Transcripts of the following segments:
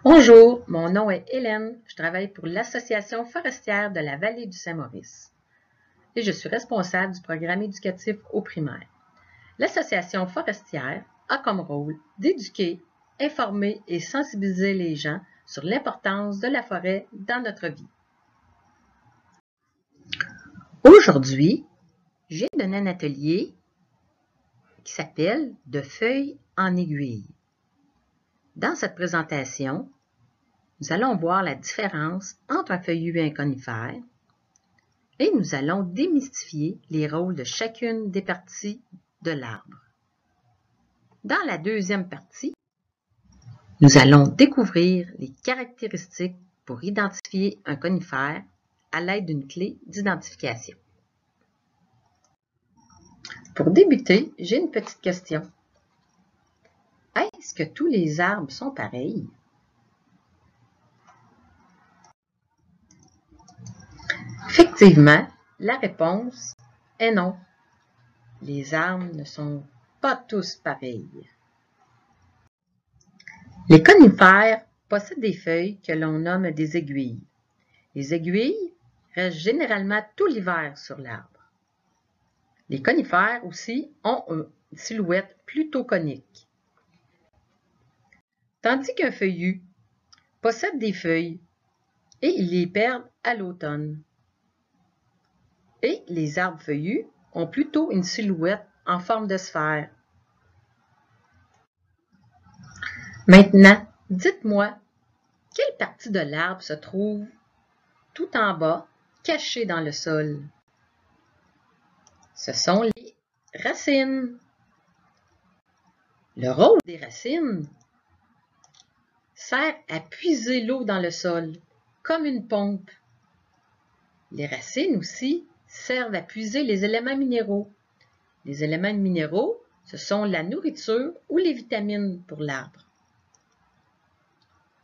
Bonjour, mon nom est Hélène, je travaille pour l'Association forestière de la vallée du Saint-Maurice et je suis responsable du programme éducatif au primaire. L'Association forestière a comme rôle d'éduquer, informer et sensibiliser les gens sur l'importance de la forêt dans notre vie. Aujourd'hui, j'ai donné un atelier qui s'appelle « De feuilles en aiguille ». Dans cette présentation, nous allons voir la différence entre un feuillu et un conifère et nous allons démystifier les rôles de chacune des parties de l'arbre. Dans la deuxième partie, nous allons découvrir les caractéristiques pour identifier un conifère à l'aide d'une clé d'identification. Pour débuter, j'ai une petite question. Est-ce que tous les arbres sont pareils? Effectivement, la réponse est non. Les arbres ne sont pas tous pareils. Les conifères possèdent des feuilles que l'on nomme des aiguilles. Les aiguilles restent généralement tout l'hiver sur l'arbre. Les conifères aussi ont une silhouette plutôt conique. Tandis qu'un feuillu possède des feuilles et ils les perdent à l'automne. Et les arbres feuillus ont plutôt une silhouette en forme de sphère. Maintenant, dites-moi, quelle partie de l'arbre se trouve tout en bas, cachée dans le sol? Ce sont les racines. Le rôle des racines sert à puiser l'eau dans le sol, comme une pompe. Les racines aussi servent à puiser les éléments minéraux. Les éléments minéraux, ce sont la nourriture ou les vitamines pour l'arbre.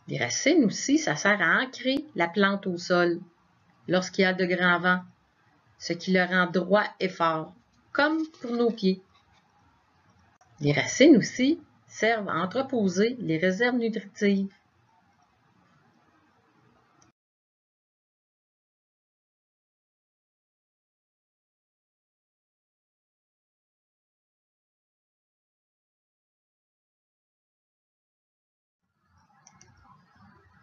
Les racines aussi, ça sert à ancrer la plante au sol lorsqu'il y a de grands vents, ce qui le rend droit et fort, comme pour nos pieds. Les racines aussi servent à entreposer les réserves nutritives.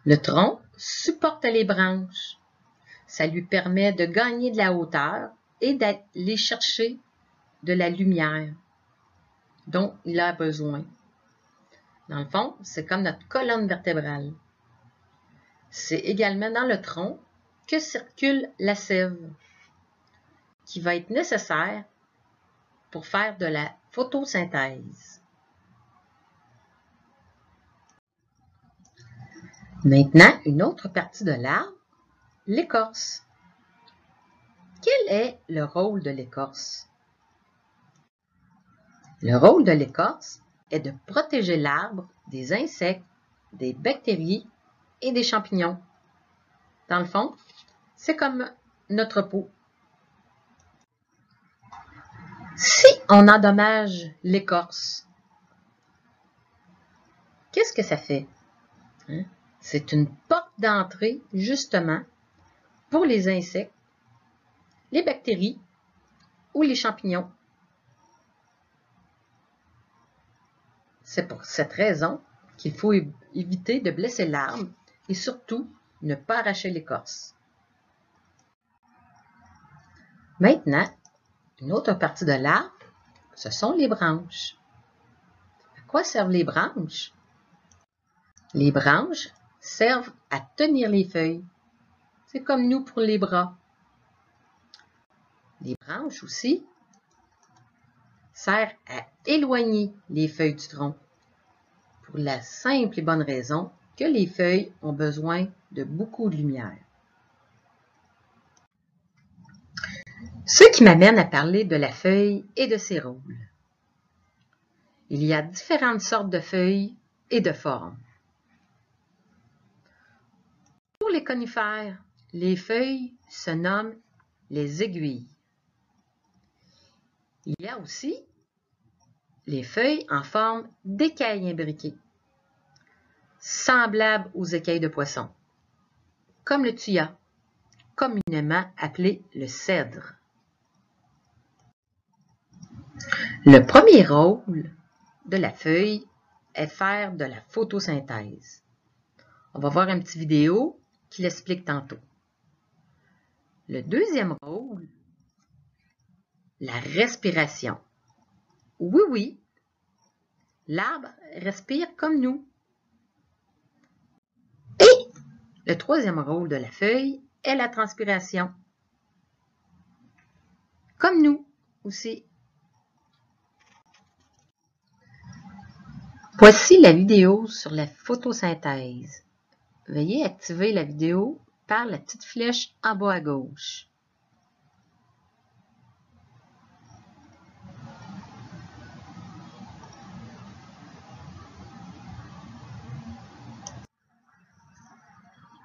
Le tronc supporte les branches. Ça lui permet de gagner de la hauteur et d'aller chercher de la lumière dont il a besoin. Dans le fond, c'est comme notre colonne vertébrale. C'est également dans le tronc que circule la sève, qui va être nécessaire pour faire de la photosynthèse. Maintenant, une autre partie de l'arbre, l'écorce. Quel est le rôle de l'écorce? Le rôle de l'écorce est de protéger l'arbre des insectes, des bactéries et des champignons. Dans le fond, c'est comme notre peau. Si on endommage l'écorce, qu'est-ce que ça fait? C'est une porte d'entrée, justement, pour les insectes, les bactéries ou les champignons. C'est pour cette raison qu'il faut éviter de blesser l'arbre et surtout ne pas arracher l'écorce. Maintenant, une autre partie de l'arbre, ce sont les branches. À quoi servent les branches? Les branches servent à tenir les feuilles. C'est comme nous pour les bras. Les branches aussi servent à éloigner les feuilles du tronc, pour la simple et bonne raison que les feuilles ont besoin de beaucoup de lumière. Ce qui m'amène à parler de la feuille et de ses rôles. Il y a différentes sortes de feuilles et de formes. Pour les conifères, les feuilles se nomment les aiguilles. Il y a aussi les feuilles en forme d'écailles imbriquées. semblables aux écailles de poisson, comme le thuya, communément appelé le cèdre. Le premier rôle de la feuille est faire de la photosynthèse. On va voir une petite vidéo qui l'explique tantôt. Le deuxième rôle, la respiration. Oui, l'arbre respire comme nous. Et le troisième rôle de la feuille est la transpiration. Comme nous aussi. Voici la vidéo sur la photosynthèse. Veuillez activer la vidéo par la petite flèche en bas à gauche.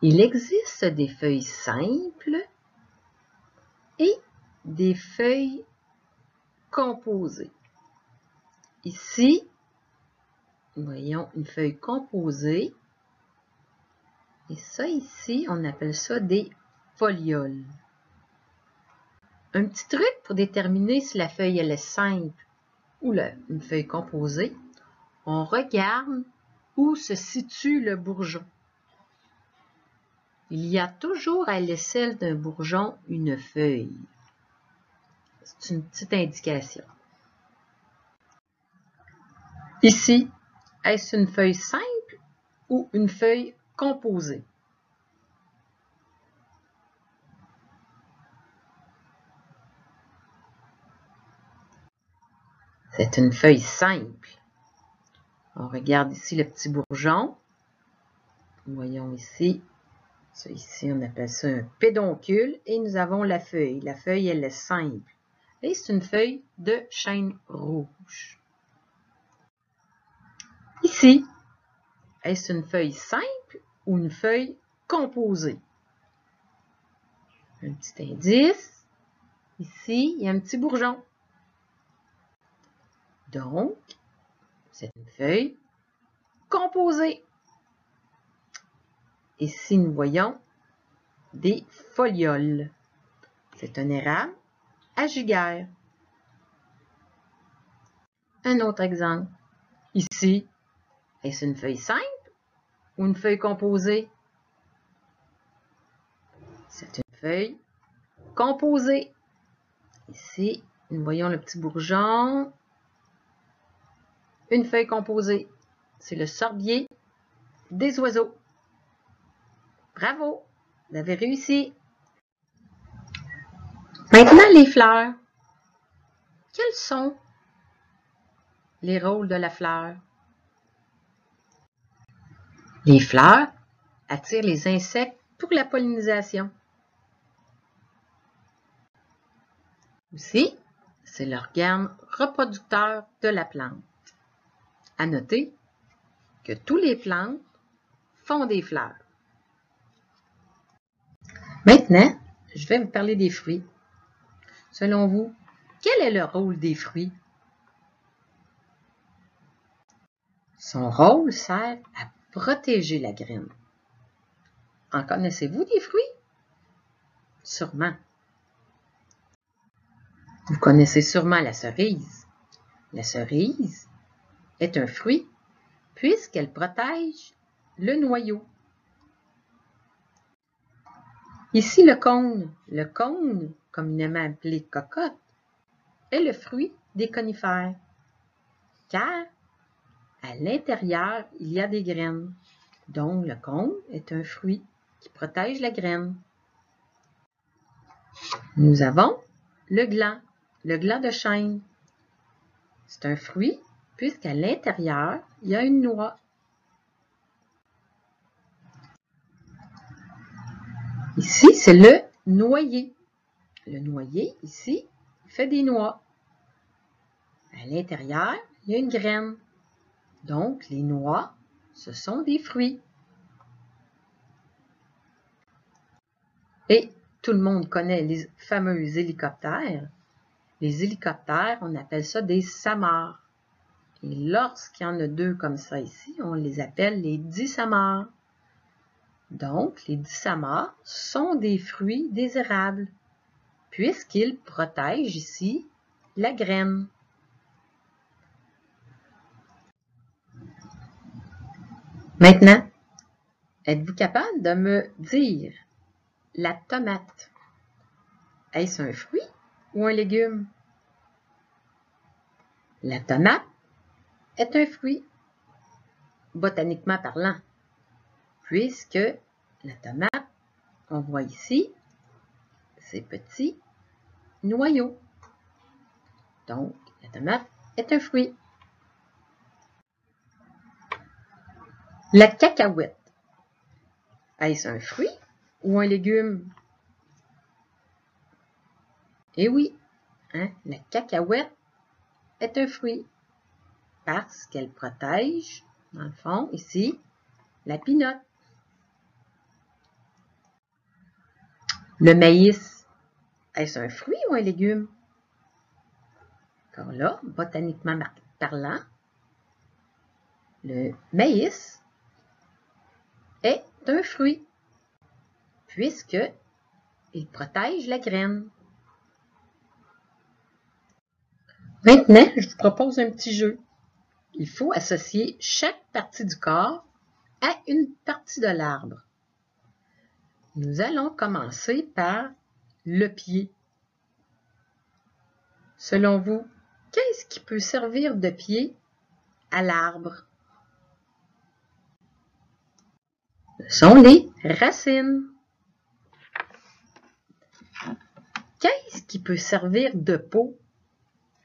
Il existe des feuilles simples et des feuilles composées. Ici, voyons une feuille composée. Et ça ici, on appelle ça des folioles. Un petit truc pour déterminer si la feuille elle est simple ou une feuille composée, on regarde où se situe le bourgeon. Il y a toujours à l'aisselle d'un bourgeon une feuille. C'est une petite indication. Ici, est-ce une feuille simple ou une feuille composée? C'est une feuille simple. On regarde ici le petit bourgeon. Voyons ici. Ça ici, on appelle ça un pédoncule. Et nous avons la feuille. La feuille, elle est simple. Et c'est une feuille de chêne rouge. Ici, est-ce une feuille simple ou une feuille composée? Un petit indice. Ici, il y a un petit bourgeon. Donc, c'est une feuille composée. Ici, nous voyons des folioles. C'est un érable à jugaire. Un autre exemple. Ici, est-ce une feuille simple ou une feuille composée? C'est une feuille composée. Ici, nous voyons le petit bourgeon. Une feuille composée. C'est le sorbier des oiseaux. Bravo! Vous avez réussi! Maintenant, les fleurs. Quels sont les rôles de la fleur? Les fleurs attirent les insectes pour la pollinisation. Aussi, c'est l'organe reproducteur de la plante. À noter que toutes les plantes font des fleurs. Maintenant, je vais vous parler des fruits. Selon vous, quel est le rôle des fruits? Son rôle sert à protéger la graine. En connaissez-vous des fruits? Sûrement. Vous connaissez sûrement la cerise. La cerise est un fruit puisqu'elle protège le noyau. Ici, le cône, communément appelé cocotte, est le fruit des conifères, car à l'intérieur, il y a des graines. Donc, le cône est un fruit qui protège la graine. Nous avons le gland de chêne. C'est un fruit puisqu'à l'intérieur, il y a une noix. Ici, c'est le noyer. Le noyer, ici, fait des noix. À l'intérieur, il y a une graine. Donc, les noix, ce sont des fruits. Et tout le monde connaît les fameux hélicoptères. Les hélicoptères, on appelle ça des samarres. Et lorsqu'il y en a deux comme ça ici, on les appelle les dissamars. Donc, les dissamars sont des fruits des érables, puisqu'ils protègent ici la graine. Maintenant, êtes-vous capable de me dire la tomate? Est-ce un fruit ou un légume? La tomate est un fruit, botaniquement parlant, puisque la tomate, on voit ici, ces petits noyaux. Donc, la tomate est un fruit. La cacahuète, est-ce un fruit ou un légume? Eh oui, la cacahuète est un fruit parce qu'elle protège, dans le fond, ici, la pinotte. Le maïs, est-ce un fruit ou un légume? Encore là, botaniquement parlant, le maïs est un fruit puisque il protège la graine. Maintenant, je vous propose un petit jeu. Il faut associer chaque partie du corps à une partie de l'arbre. Nous allons commencer par le pied. Selon vous, qu'est-ce qui peut servir de pied à l'arbre? Ce sont les racines. Qu'est-ce qui peut servir de peau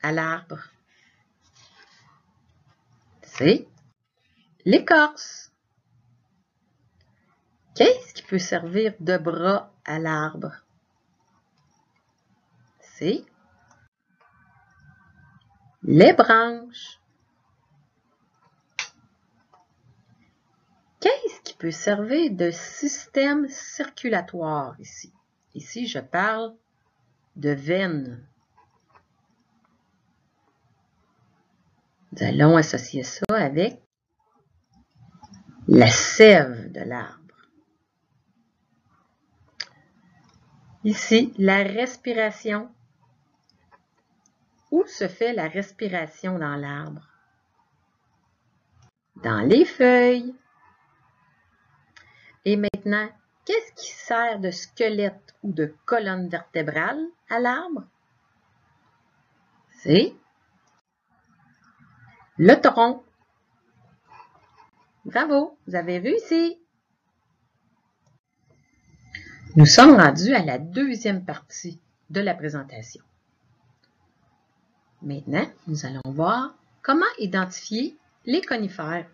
à l'arbre? C'est l'écorce. Qu'est-ce qui peut servir de bras à l'arbre? C'est les branches. Qu'est-ce qui peut servir de système circulatoire ici? Ici, je parle de veines. Nous allons associer ça avec la sève de l'arbre. Ici, la respiration. Où se fait la respiration dans l'arbre? Dans les feuilles. Et maintenant, qu'est-ce qui sert de squelette ou de colonne vertébrale à l'arbre? C'est le tronc. Bravo, vous avez réussi. Nous sommes rendus à la deuxième partie de la présentation. Maintenant, nous allons voir comment identifier les conifères.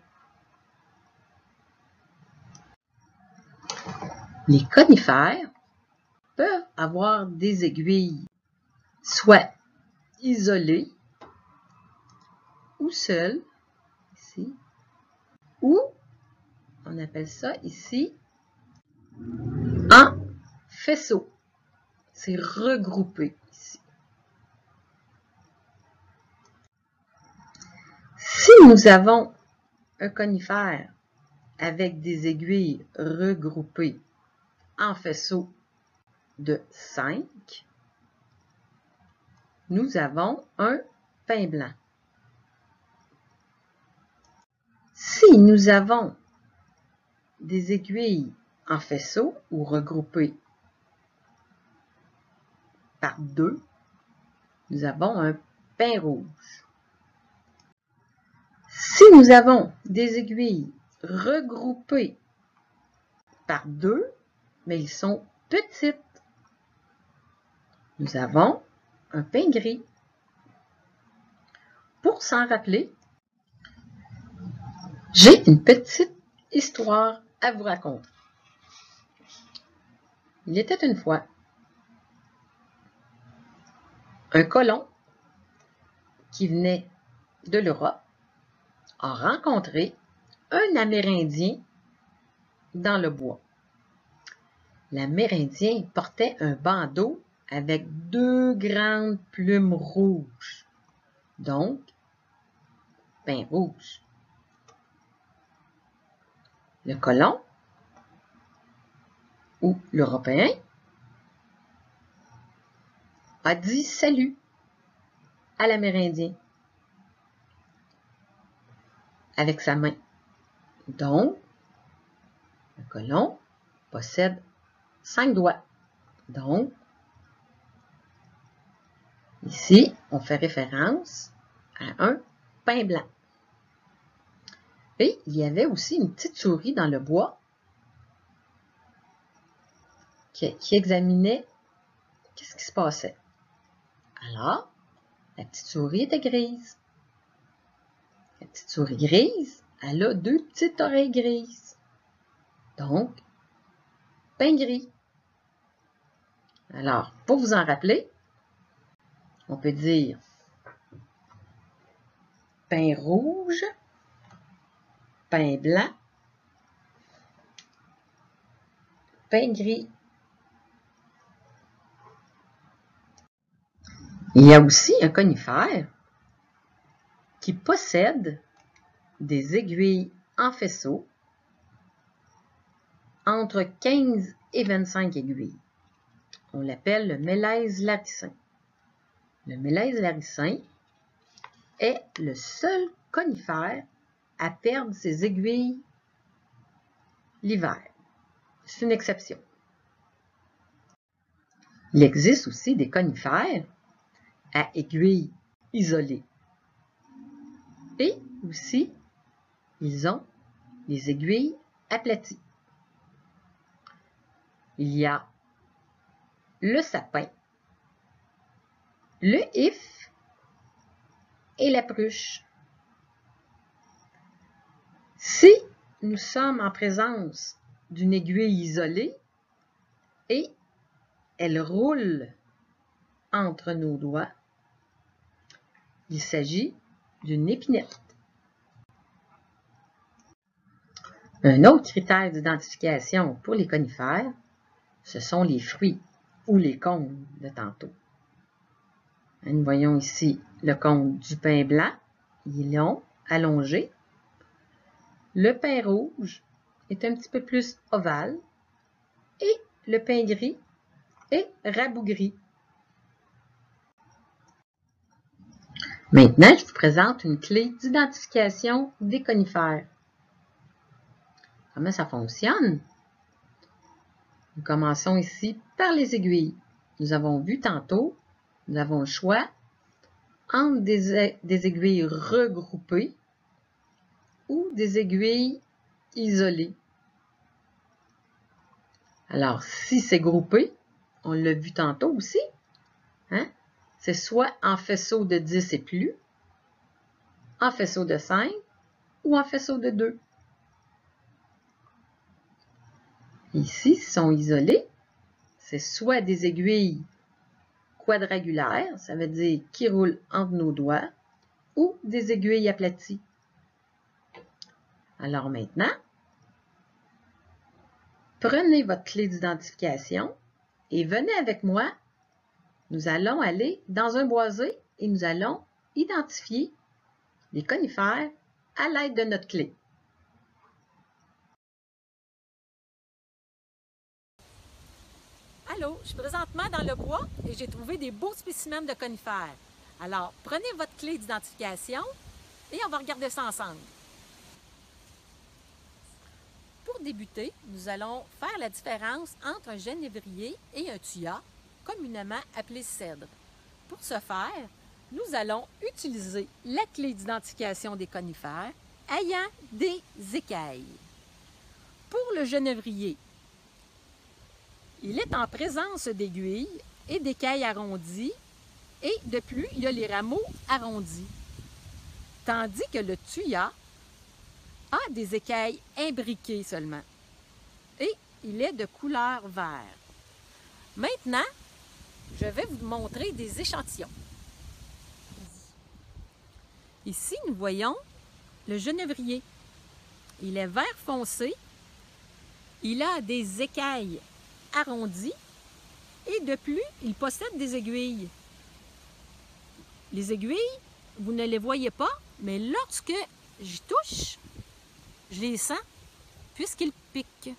Les conifères peuvent avoir des aiguilles, soit isolées ou seules, ici, ou on appelle ça ici en faisceau. C'est regroupé ici. Si nous avons un conifère avec des aiguilles regroupées en faisceau de 5, nous avons un pin blanc. Si nous avons des aiguilles en faisceau ou regroupées par 2, nous avons un pin rouge. Si nous avons des aiguilles regroupées par 2, mais ils sont petites, nous avons un pin gris. Pour s'en rappeler, j'ai une petite histoire à vous raconter. Il était une fois un colon qui venait de l'Europe a rencontré un Amérindien dans le bois. L'Amérindien portait un bandeau avec 2 grandes plumes rouges. Donc, pain rouge. Le colon ou l'Européen a dit salut à l'Amérindien avec sa main. Donc, le colon possède 5 doigts. Donc, ici, on fait référence à un pain blanc. Et il y avait aussi une petite souris dans le bois qui examinait qu'est-ce qui se passait. Alors, la petite souris était grise. La petite souris grise, elle a 2 petites oreilles grises. Donc, pain gris. Alors, pour vous en rappeler, on peut dire pain rouge, pain blanc, pain gris. Il y a aussi un conifère qui possède des aiguilles en faisceau entre 15 et 25 aiguilles. On l'appelle le mélèze laricin. Le mélèze laricin est le seul conifère à perdre ses aiguilles l'hiver. C'est une exception. Il existe aussi des conifères à aiguilles isolées. Et aussi, ils ont les aiguilles aplaties. Il y a le sapin, le if et la pruche. Si nous sommes en présence d'une aiguille isolée et elle roule entre nos doigts, il s'agit d'une épinette. Un autre critère d'identification pour les conifères, ce sont les fruits ou les cônes de tantôt. Nous voyons ici le cône du pain blanc, il est long, allongé. Le pain rouge est un petit peu plus ovale et le pain gris est rabougri. Maintenant, je vous présente une clé d'identification des conifères. Comment ça fonctionne? Nous commençons ici par les aiguilles. Nous avons vu tantôt, nous avons le choix entre des aiguilles regroupées ou des aiguilles isolées. Alors, si c'est groupé, on l'a vu tantôt aussi, hein? C'est soit en faisceau de 10 et plus, en faisceau de 5 ou en faisceau de 2. Ici, s'ils sont isolés, c'est soit des aiguilles quadrangulaires, ça veut dire qui roulent entre nos doigts, ou des aiguilles aplaties. Alors maintenant, prenez votre clé d'identification et venez avec moi. Nous allons aller dans un boisé et nous allons identifier les conifères à l'aide de notre clé. Allô, je suis présentement dans le bois et j'ai trouvé des beaux spécimens de conifères. Alors, prenez votre clé d'identification et on va regarder ça ensemble. Pour débuter, nous allons faire la différence entre un genévrier et un thuya, communément appelé cèdre. Pour ce faire, nous allons utiliser la clé d'identification des conifères ayant des écailles. Pour le genévrier, il est en présence d'aiguilles et d'écailles arrondies et de plus, il y a les rameaux arrondis. Tandis que le thuya a des écailles imbriquées seulement et il est de couleur vert. Maintenant, je vais vous montrer des échantillons. Ici, nous voyons le genévrier. Il est vert foncé, il a des écailles arrondies et de plus, il possède des aiguilles. Les aiguilles, vous ne les voyez pas mais lorsque j'y touche, je les sens puisqu'ils piquent.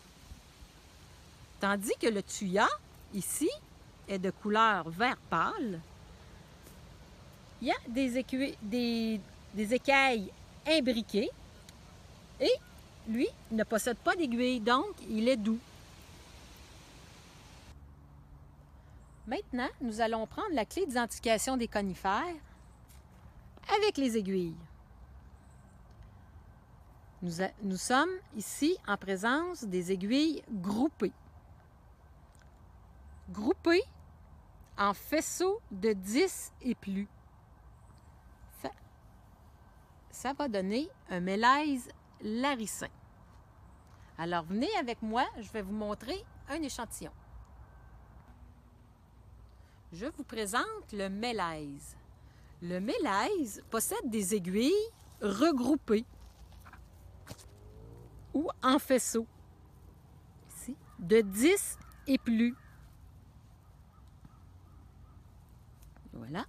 Tandis que le tuya, ici, est de couleur vert pâle. Il y a des écailles imbriquées et lui ne possède pas d'aiguille, donc il est doux. Maintenant, nous allons prendre la clé d'identification des conifères avec les aiguilles. Nous sommes ici en présence des aiguilles groupées. Groupées en faisceaux de 10 et plus. Ça va donner un mélèze laricin. Alors, venez avec moi, je vais vous montrer un échantillon. Je vous présente le mélèze. Le mélèze possède des aiguilles regroupées ou en faisceaux, ici, de 10 et plus. Voilà.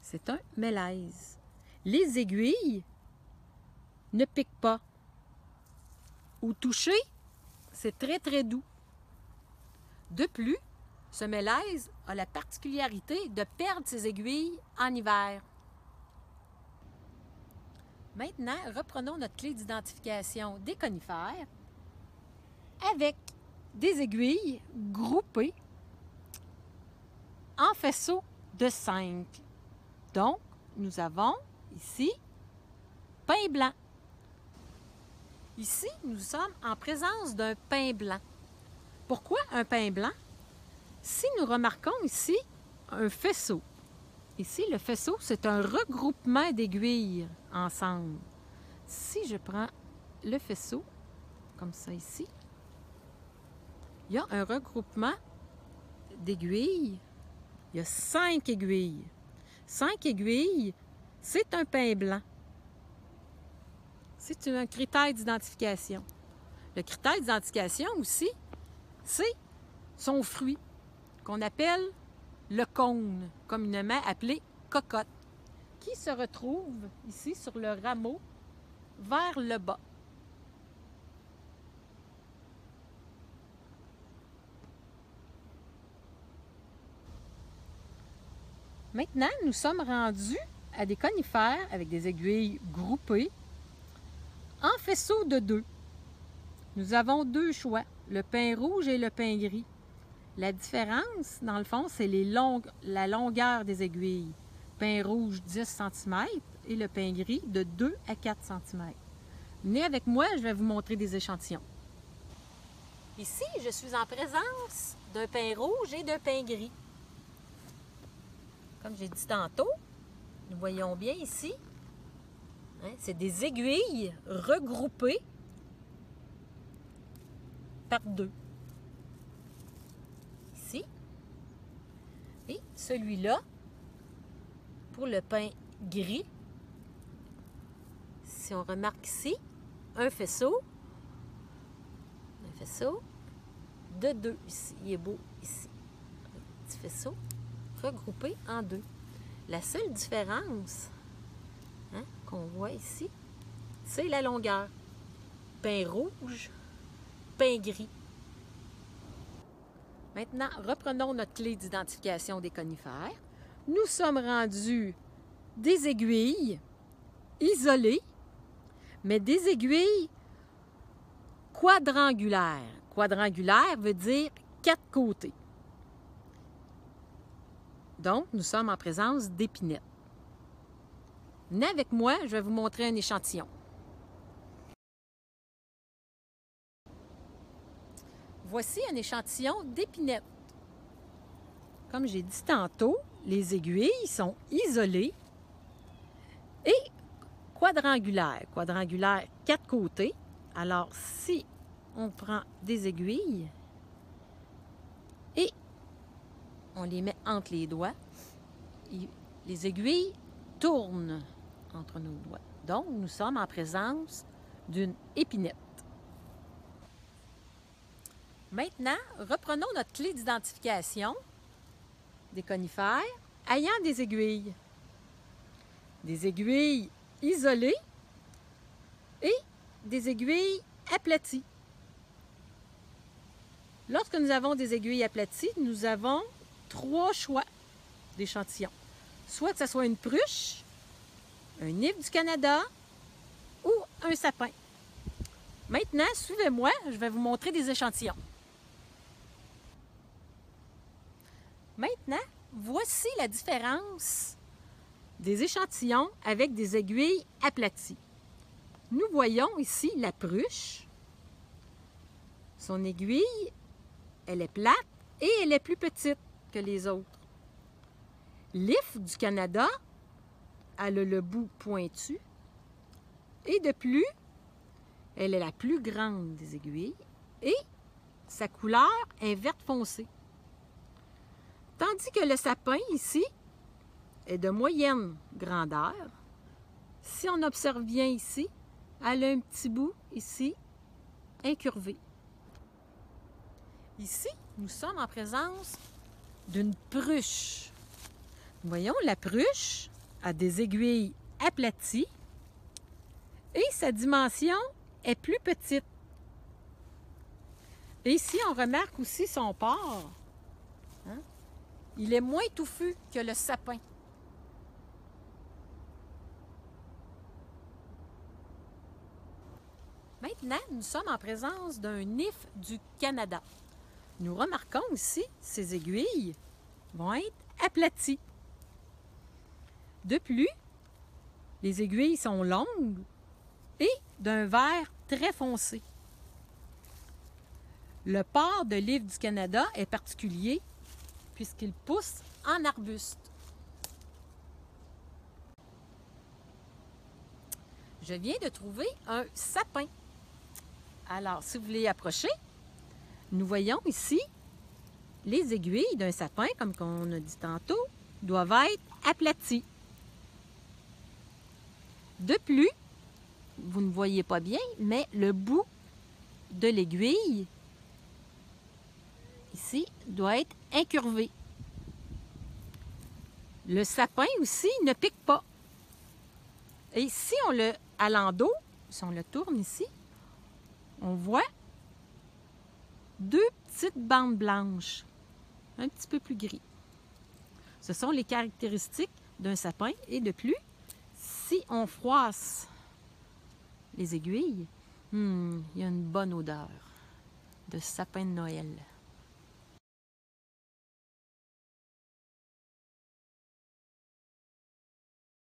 C'est un mélèze. Les aiguilles ne piquent pas. Au toucher, c'est très très doux. De plus, ce mélèze a la particularité de perdre ses aiguilles en hiver. Maintenant, reprenons notre clé d'identification des conifères avec des aiguilles groupées en faisceaux de 5. Donc, nous avons ici pin blanc. Ici, nous sommes en présence d'un pin blanc. Pourquoi un pin blanc? Si nous remarquons ici un faisceau, ici le faisceau, c'est un regroupement d'aiguilles ensemble. Si je prends le faisceau, comme ça ici, il y a un regroupement d'aiguilles. Il y a 5 aiguilles. 5 aiguilles, c'est un pin blanc. C'est un critère d'identification. Le critère d'identification aussi, c'est son fruit, qu'on appelle le cône, communément appelé cocotte, qui se retrouve ici sur le rameau vers le bas. Maintenant, nous sommes rendus à des conifères avec des aiguilles groupées en faisceaux de 2. Nous avons 2 choix, le pin rouge et le pin gris. La différence, dans le fond, c'est la longueur des aiguilles. Pin rouge 10 cm et le pin gris de 2 à 4 cm. Venez avec moi, je vais vous montrer des échantillons. Ici, je suis en présence d'un pin rouge et d'un pin gris. Comme j'ai dit tantôt, nous voyons bien ici, hein, c'est des aiguilles regroupées par 2. Ici. Et celui-là, pour le pin gris, si on remarque ici, un faisceau de 2 ici. Il est beau ici. Un petit faisceau regroupé en 2. La seule différence, hein, qu'on voit ici, c'est la longueur. Pin rouge, pin gris. Maintenant, reprenons notre clé d'identification des conifères. Nous sommes rendus des aiguilles isolées, mais des aiguilles quadrangulaires. Quadrangulaire veut dire 4 côtés. Donc, nous sommes en présence d'épinettes. Venez avec moi, je vais vous montrer un échantillon. Voici un échantillon d'épinettes. Comme j'ai dit tantôt, les aiguilles sont isolées et quadrangulaires. Quadrangulaires, 4 côtés. Alors, si on prend des aiguilles et on les met entre les doigts, les aiguilles tournent entre nos doigts. Donc, nous sommes en présence d'une épinette. Maintenant, reprenons notre clé d'identification des conifères ayant des aiguilles. des aiguilles isolées et des aiguilles aplaties. Lorsque nous avons des aiguilles aplaties, nous avons 3 choix d'échantillons. Soit que ce soit une pruche, un nif du Canada ou un sapin. Maintenant, suivez-moi, je vais vous montrer des échantillons. Maintenant, voici la différence des échantillons avec des aiguilles aplaties. Nous voyons ici la pruche. Son aiguille, elle est plate et elle est plus petite que les autres. L'if du Canada, elle a le bout pointu. Et de plus, elle est la plus grande des aiguilles et sa couleur est verte foncée. Tandis que le sapin ici est de moyenne grandeur. Si on observe bien ici, elle a un petit bout ici incurvé. Ici, nous sommes en présence d'une pruche. Voyons, la pruche a des aiguilles aplaties et sa dimension est plus petite. Et ici, on remarque aussi son port. Hein? Il est moins touffu que le sapin. Maintenant, nous sommes en présence d'un nif du Canada. Nous remarquons ici, ces aiguilles vont être aplaties. De plus, les aiguilles sont longues et d'un vert très foncé. Le port de l'if du Canada est particulier puisqu'il pousse en arbuste. Je viens de trouver un sapin. Alors, si vous voulez approcher, nous voyons ici les aiguilles d'un sapin, comme on a dit tantôt, doivent être aplaties. De plus, vous ne voyez pas bien, mais le bout de l'aiguille, ici, doit être incurvé. Le sapin aussi ne pique pas. Et si on le, à l'endos, si on le tourne ici, on voit 2 petites bandes blanches, un petit peu plus gris. Ce sont les caractéristiques d'un sapin et de plus, si on froisse les aiguilles, il y a une bonne odeur de sapin de Noël.